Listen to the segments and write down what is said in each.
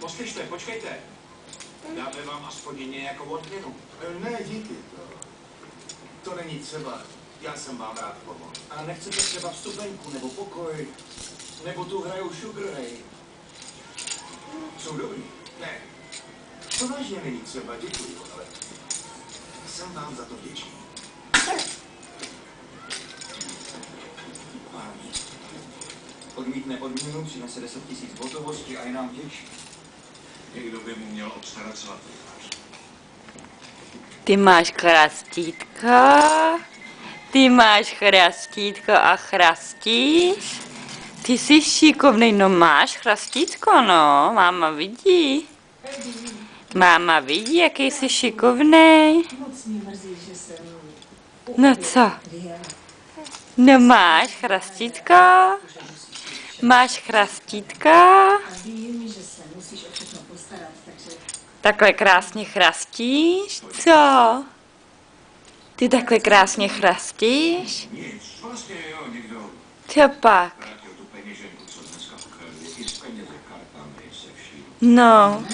Poslyšte, počkejte. Dáme vám aspoň nějakou odměnu. Ne, díky. To není třeba. Já jsem vám rád pomohl. A nechcete třeba vstupenku, nebo pokoj, nebo tu hrajou Sugar Ray? Jsou dobrý? Ne. To vážně není třeba, děkuji, ale jsem vám za to vděčný. Odmítne odměnu, přinese 10 000 hotovosti a je nám vděčný. Někdo by mu měl obstarat svatý. Ty máš chrastítko, ty máš chrastítko a chrastíš. Ty jsi šikovnej, no máš chrastítko, no, máma vidí. Máma vidí, jaký jsi šikovnej. Moc mě mrzí, že jsem... No co? No máš chrastítko? Máš chrastítko? A vím, že se musíš o všechno postarat, takže... Takhle krásně chrastíš? Co? Ty takhle krásně chrastíš? Nic, vlastně jo, někdo Co pak? vrátil tu peněženku, co dneska ukradli. I s penězi, kartami, se vším. No,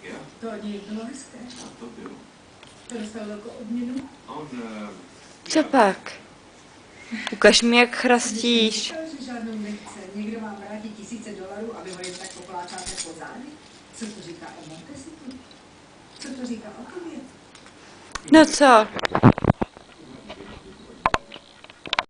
Jo? To od něj bylo hezké. A to bylo. To dostal velkou odměnu. On... co pak? Ukaž mi, jak chrastíš. Říkal, že žádnou nechce. Někdo vám vrátí $1000, aby ho jen tak poplácáte po zády. Co to říká o Montesitu? Co to říká o tobě? No co?